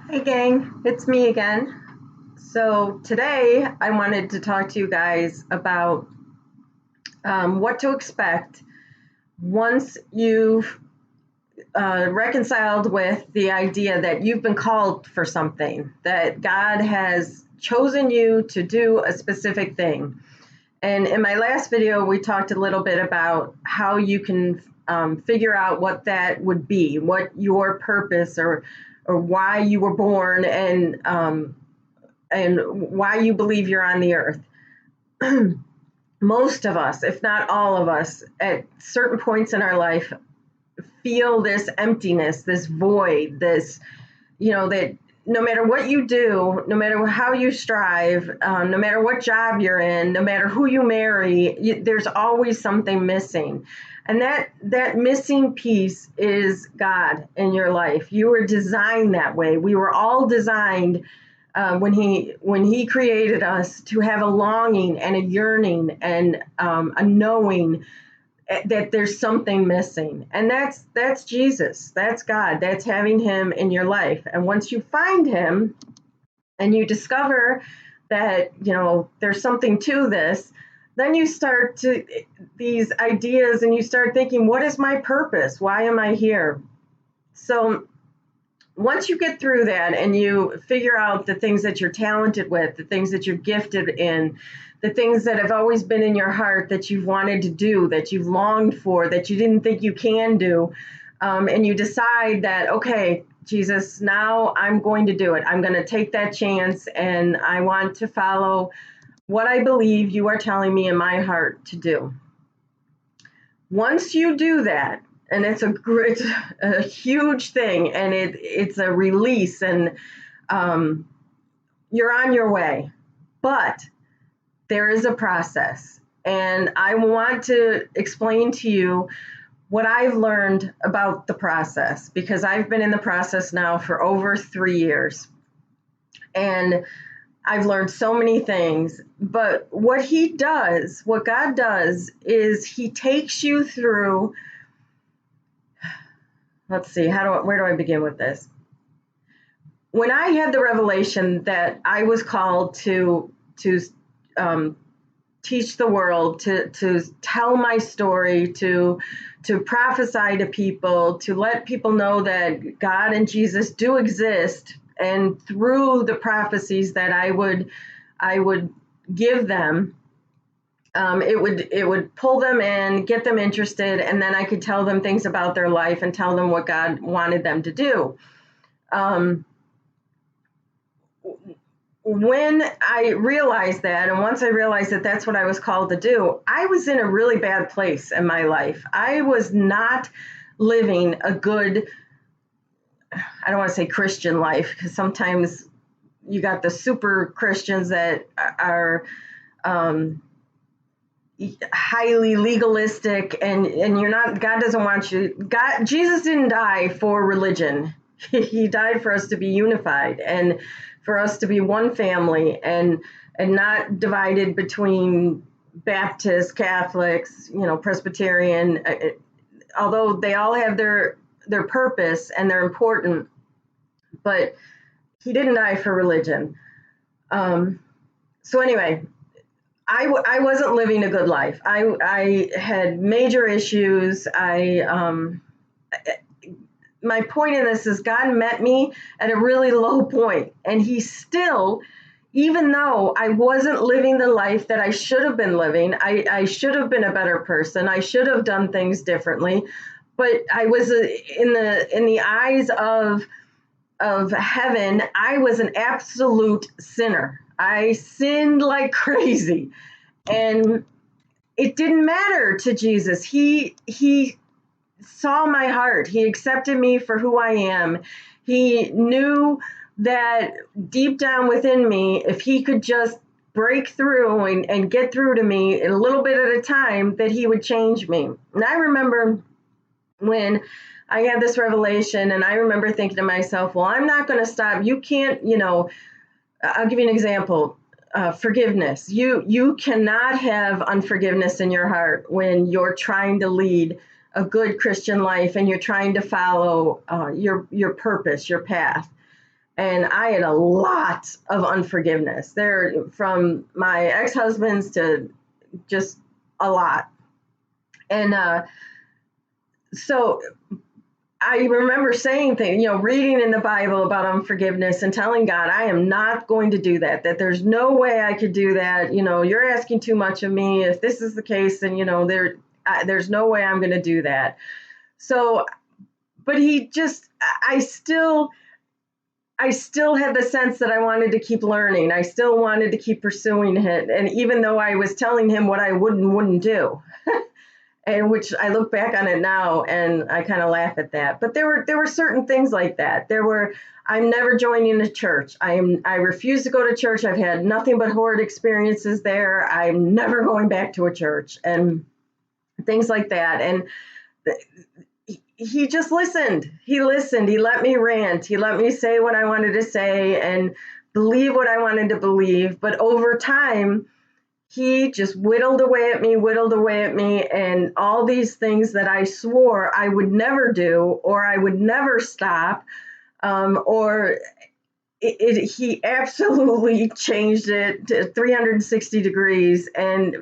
Hey gang, it's me again. So today I wanted to talk to you guys about what to expect once you've reconciled with the idea that you've been called for something, that God has chosen you to do a specific thing. And in my last video, we talked a little bit about how you can figure out what that would be, what your purpose or why you were born, and why you believe you're on the earth. Most of us, if not all of us, at certain points in our life, feel this emptiness, this void, that no matter what you do, no matter how you strive, no matter what job you're in, no matter who you marry, there's always something missing. And that missing piece is God in your life. You were designed that way. We were all designed when he created us to have a longing and a yearning and a knowing that there's something missing, and that's Jesus, that's God, that's having him in your life. And once you find him and you discover that there's something to this, then you start to these ideas and you start thinking, what is my purpose, why am I here? So once you get through that and you figure out the things that you're talented with, the things that you're gifted in, the things that have always been in your heart that you've wanted to do, that you've longed for, that you didn't think you can do, and you decide that, okay, Jesus, now I'm going to do it. I'm going to take that chance and I want to follow what I believe you are telling me in my heart to do. Once you do that, and it's a huge thing, and it's a release, and you're on your way. But there is a process, and I want to explain to you what I've learned about the process, because I've been in the process now for over 3 years, and I've learned so many things. But what God does, is he takes you through. Let's see, where do I begin with this? When I had the revelation that I was called to teach the world, to tell my story, to prophesy to people, to let people know that God and Jesus do exist, and through the prophecies that I would give them, it would pull them in, get them interested, and then I could tell them things about their life and tell them what God wanted them to do. When I realized that, and once I realized that that's what I was called to do, I was in a really bad place in my life. I was not living a good, I don't want to say Christian life, because sometimes you got the super Christians that are highly legalistic, and you're not. God doesn't want you. Jesus didn't die for religion. He died for us to be unified, and for us to be one family, and not divided between Baptists, Catholics, Presbyterian. Although they all have their purpose and they're important, but he didn't die for religion. So anyway, I wasn't living a good life. I had major issues. My point in this is, God met me at a really low point, and he still, even though I wasn't living the life that I should have been living, I should have been a better person. I should have done things differently, but I was in the eyes of heaven, I was an absolute sinner. I sinned like crazy, and it didn't matter to Jesus. He saw my heart. He accepted me for who I am. He knew that deep down within me, if he could just break through and get through to me a little bit at a time, that he would change me. And I remember when I had this revelation, and I remember thinking to myself, well, I'm not going to stop. You can't, I'll give you an example. Forgiveness. You cannot have unforgiveness in your heart when you're trying to lead a good Christian life and you're trying to follow your purpose, your path. And I had a lot of unforgiveness there, from my ex-husbands to just a lot. And so I remember saying things, reading in the Bible about unforgiveness and telling God, I am not going to do that, that there's no way I could do that. You're asking too much of me. If this is the case, then, there's no way I'm going to do that. So, but I still had the sense that I wanted to keep learning. I still wanted to keep pursuing it. And even though I was telling him what I would and wouldn't do, and which I look back on it now and I kind of laugh at that. But there were certain things like that. I'm never joining a church. I refuse to go to church. I've had nothing but horrid experiences there. I'm never going back to a church, and things like that. And he just listened. He listened. He let me rant. He let me say what I wanted to say and believe what I wanted to believe. But over time, he just whittled away at me, and all these things that I swore I would never do, or I would never stop, he absolutely changed it to 360 degrees. And,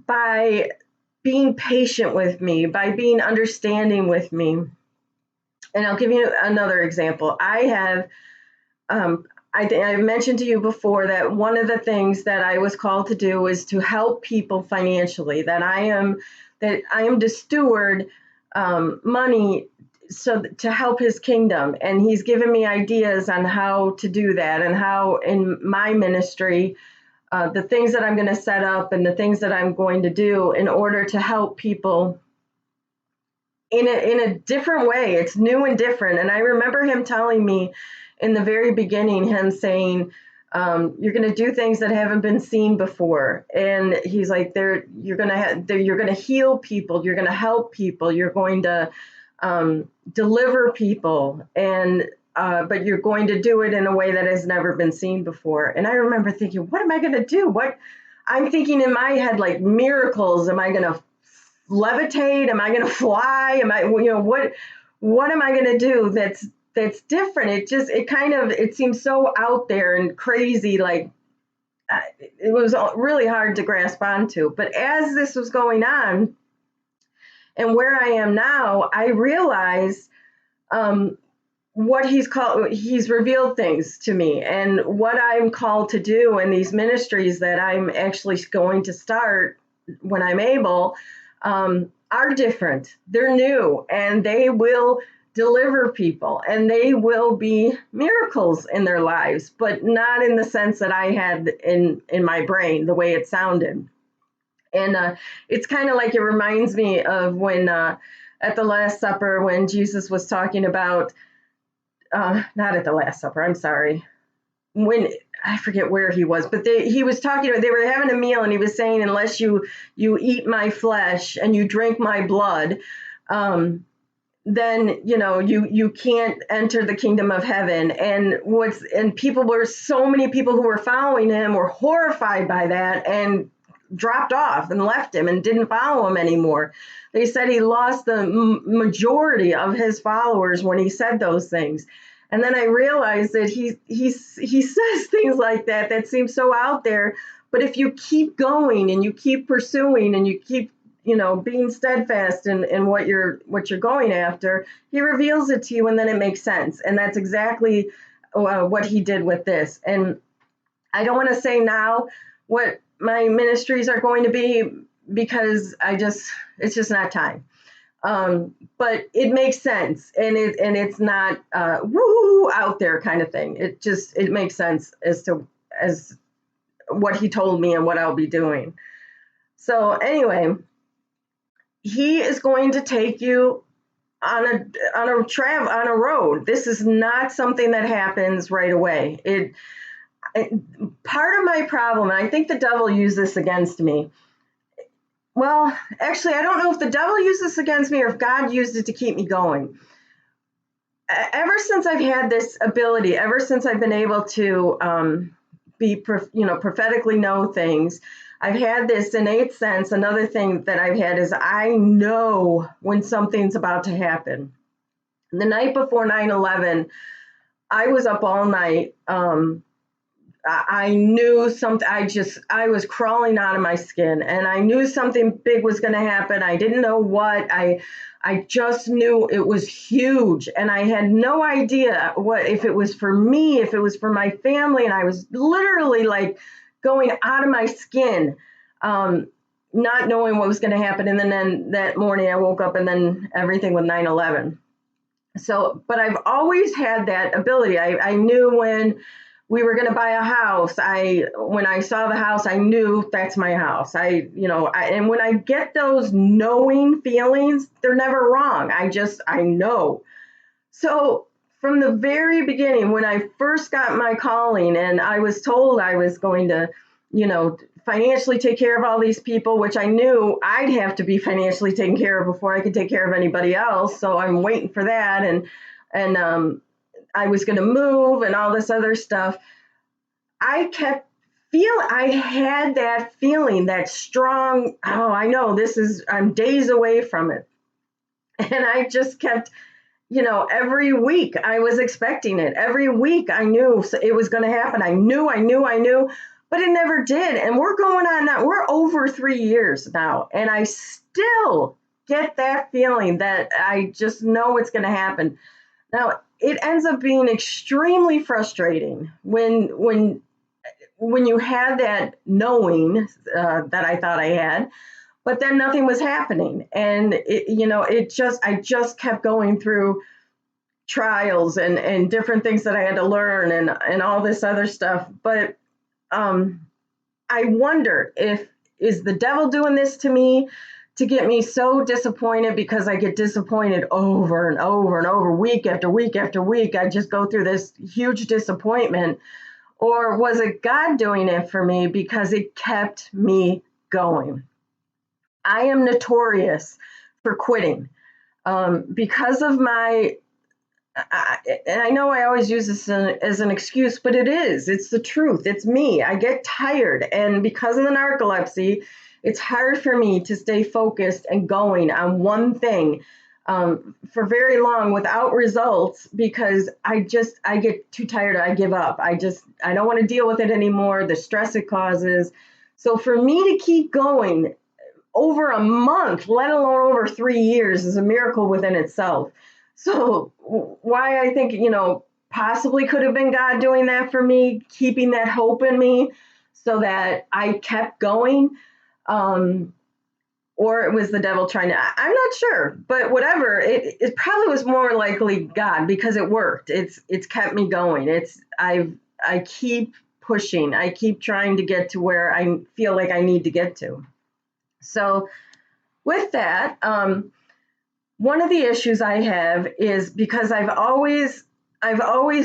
by being patient with me, by being understanding with me. And I'll give you another example. I think I mentioned to you before that one of the things that I was called to do is to help people financially, that I am to steward money to help his kingdom. And he's given me ideas on how to do that, and how in my ministry, the things that I'm going to set up and the things that I'm going to do in order to help people in a different way. It's new and different. And I remember him telling me in the very beginning, him saying, you're going to do things that haven't been seen before. And he's like, you're going to heal people. You're going to help people. You're going to deliver people. And but you're going to do it in a way that has never been seen before. And I remember thinking, what am I going to do? I'm thinking in my head, like, miracles. Am I going to levitate? Am I going to fly? What am I going to do that's different? It seems so out there and crazy. Like, it was really hard to grasp onto. But as this was going on, and where I am now, I realized what he's revealed things to me, and what I'm called to do in these ministries that I'm actually going to start when I'm able, are different. They're new, and they will deliver people, and they will be miracles in their lives, but not in the sense that I had in my brain, the way it sounded. And it's kind of like, it reminds me of when at the Last Supper, when Jesus was talking about, not at the Last Supper, I'm sorry, when I forget where he was, but he was talking, they were having a meal, and he was saying, unless you eat my flesh and you drink my blood, then you can't enter the kingdom of heaven. And so many people who were following him were horrified by that, and dropped off and left him and didn't follow him anymore. They said he lost the majority of his followers when he said those things. And then I realized that he says things like that seem so out there, but if you keep going and you keep pursuing and you keep being steadfast in what you're going after, he reveals it to you, and then it makes sense. And that's exactly what he did with this. And I don't want to say now what my ministries are going to be, because it's just not time. But it makes sense, and it's not woo out there kind of thing. It makes sense as what he told me and what I'll be doing. So anyway, he is going to take you on a road. This is not something that happens right away. Part of my problem, and I think the devil used this against me. Well, actually, I don't know if the devil used this against me or if God used it to keep me going. Ever since I've had this ability, ever since I've been able to prophetically know things, I've had this innate sense. Another thing that I've had is I know when something's about to happen. The night before 9/11, I was up all night. I knew something. I was crawling out of my skin, and I knew something big was going to happen. I didn't know what. I just knew it was huge, and I had no idea what, if it was for me, if it was for my family, and I was literally like going out of my skin, um, not knowing what was going to happen. And then that morning, I woke up, and then everything with 9/11. So, but I've always had that ability. I knew when we were going to buy a house. When I saw the house, I knew that's my house. And when I get those knowing feelings, they're never wrong. I know. So from the very beginning, when I first got my calling and I was told I was going to, financially take care of all these people, which I knew I'd have to be financially taken care of before I could take care of anybody else. So I'm waiting for that. And I was going to move and all this other stuff. I had that feeling, that strong, oh, I know I'm days away from it. And I just kept, every week I was expecting it. Every week I knew it was going to happen. I knew, but it never did. And we're going on now, we're over 3 years now. And I still get that feeling that I just know it's going to happen. Now, it ends up being extremely frustrating when you had that knowing that I thought I had, but then nothing was happening, and I just kept going through trials and different things that I had to learn and all this other stuff. But I wonder if is the devil doing this to me to get me so disappointed, because I get disappointed over and over and over, week after week after week. I just go through this huge disappointment. Or was it God doing it for me because it kept me going? I am notorious for quitting because of and I know I always use this as an excuse, but it's the truth. It's me. I get tired. And because of the narcolepsy, it's hard for me to stay focused and going on one thing for very long without results, because I get too tired. I give up. I don't want to deal with it anymore. The stress it causes. So for me to keep going over a month, let alone over 3 years, is a miracle within itself. So why I think, possibly could have been God doing that for me, keeping that hope in me so that I kept going. Or it was the devil trying to, I'm not sure, but whatever, it probably was more likely God, because it worked. It's kept me going. I keep pushing. I keep trying to get to where I feel like I need to get to. So with that, one of the issues I have is because I've always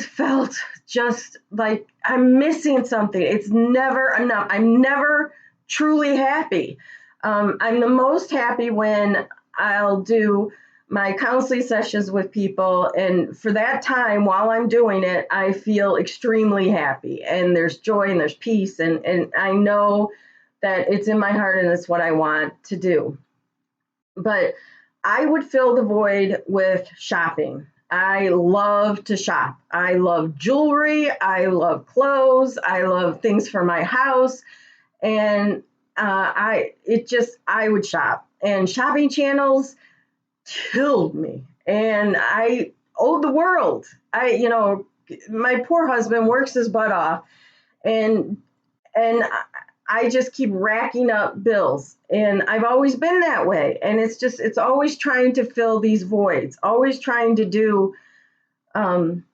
felt just like I'm missing something. It's never enough. I'm never truly happy. I'm the most happy when I'll do my counseling sessions with people. And for that time, while I'm doing it, I feel extremely happy, and there's joy and there's peace. And I know that it's in my heart and it's what I want to do. But I would fill the void with shopping. I love to shop. I love jewelry. I love clothes. I love things for my house. And I would shop. And shopping channels killed me. And I owed the world. My poor husband works his butt off, and and I just keep racking up bills. And I've always been that way. And it's always trying to fill these voids, always trying to do, um,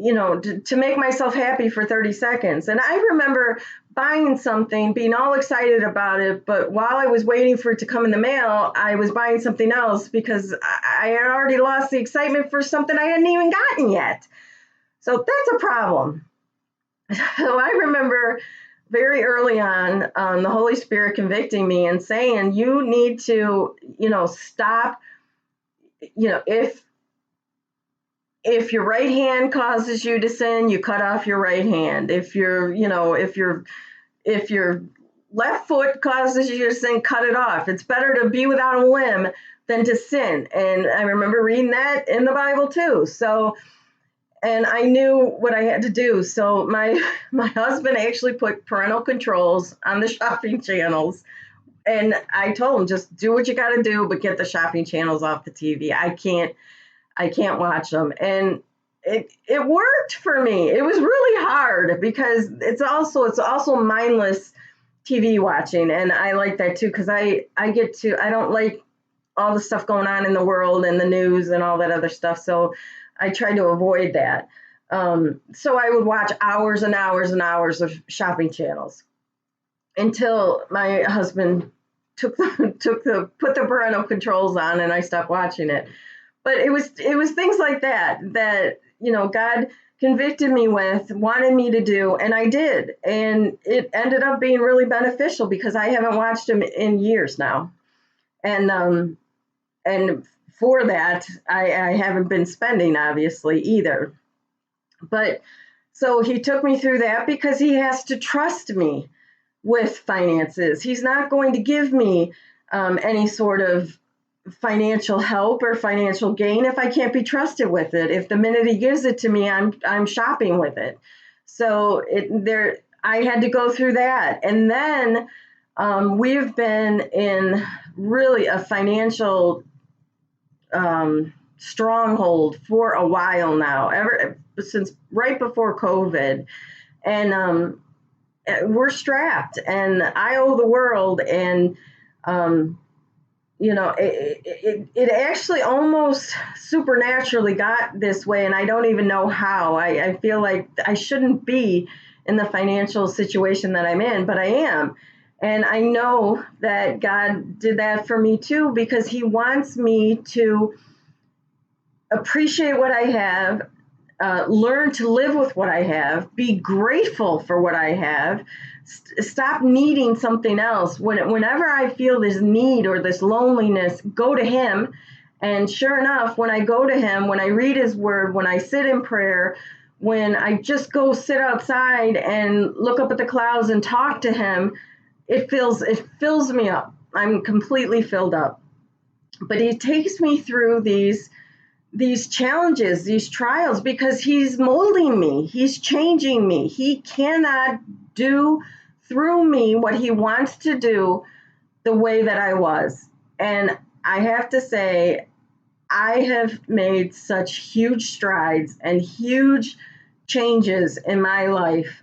to make myself happy for 30 seconds. And I remember buying something, being all excited about it, but while I was waiting for it to come in the mail, I was buying something else because I had already lost the excitement for something I hadn't even gotten yet. So that's a problem. So I remember very early on, the Holy Spirit convicting me and saying, you need to, stop, if your right hand causes you to sin, you cut off your right hand. If your left foot causes you to sin, cut it off. It's better to be without a limb than to sin. And I remember reading that in the Bible too. So, and I knew what I had to do. So my husband actually put parental controls on the shopping channels, and I told him, just do what you got to do, but get the shopping channels off the TV. I can't watch them. And it worked for me. It was really hard because it's also mindless TV watching, and I like that too because I don't like all the stuff going on in the world and the news and all that other stuff. So I tried to avoid that. So I would watch hours and hours and hours of shopping channels until my husband put the parental controls on and I stopped watching it. But it was things like that God convicted me with, wanted me to do, and I did, and it ended up being really beneficial because I haven't watched him in years now, and for that I haven't been spending obviously either. But so he took me through that because he has to trust me with finances. He's not going to give me any sort of financial help or financial gain if I can't be trusted with it. If the minute he gives it to me, I'm shopping with it. So I had to go through that, and then we've been in really a financial stronghold for a while now, ever since right before COVID, and we're strapped, and I owe the world, and um, it actually almost supernaturally got this way, and I don't even know how. I feel like I shouldn't be in the financial situation that I'm in, but I am. And I know that God did that for me too, because He wants me to appreciate what I have, learn to live with what I have, be grateful for what I have, stop needing something else. Whenever I feel this need or this loneliness, go to Him. And sure enough, when I go to Him, when I read His Word, when I sit in prayer, when I just go sit outside and look up at the clouds and talk to Him, it fills me up. I'm completely filled up. But He takes me through these challenges, these trials, because He's molding me, He's changing me. He cannot do through me what He wants to do the way that I was. And I have to say, I have made such huge strides and huge changes in my life.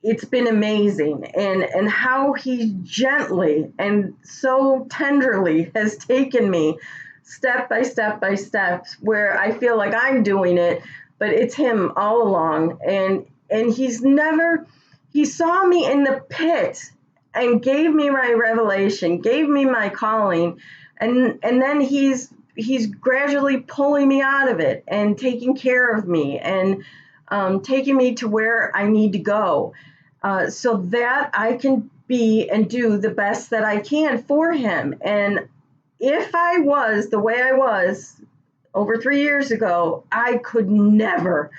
It's been amazing, and how He gently and so tenderly has taken me step by step by step, where I feel like I'm doing it, but it's Him all along. And He saw me in the pit and gave me my revelation, gave me my calling, and then he's gradually pulling me out of it and taking care of me, and taking me to where I need to go, so that I can be and do the best that I can for Him. And if I was the way I was over 3 years ago, I could never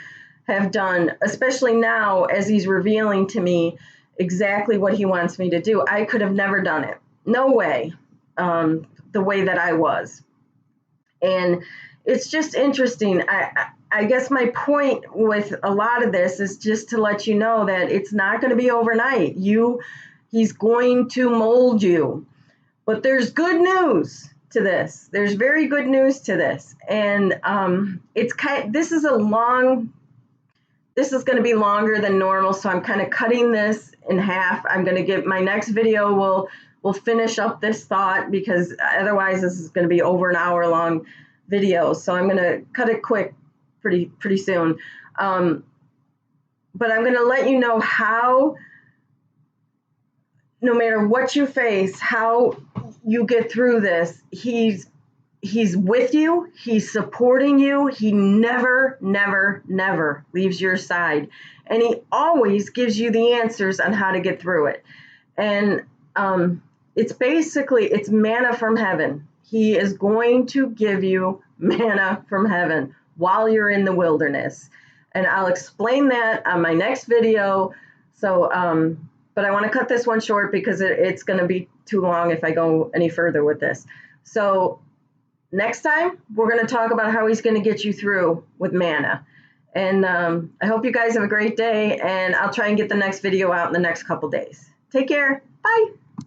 have done, especially now as He's revealing to me exactly what He wants me to do. I could have never done it. No way, the way that I was. And it's just interesting. I guess my point with a lot of this is just to let you know that it's not going to be overnight. He's going to mold you. But there's good news to this. There's very good news to this. And this is going to be longer than normal, so I'm kind of cutting this in half. I'm going to give my next video will finish up this thought, because otherwise this is going to be over an hour long video. So I'm going to cut it quick pretty soon. But I'm going to let you know how, no matter what you face, how you get through this, He's with you, He's supporting you. He never, never, never leaves your side. And He always gives you the answers on how to get through it. And it's manna from heaven. He is going to give you manna from heaven while you're in the wilderness. And I'll explain that on my next video. So, but I want to cut this one short because it's going to be too long if I go any further with this. So next time, we're going to talk about how he's going to get you through with manna. And I hope you guys have a great day, and I'll try and get the next video out in the next couple days. Take care. Bye.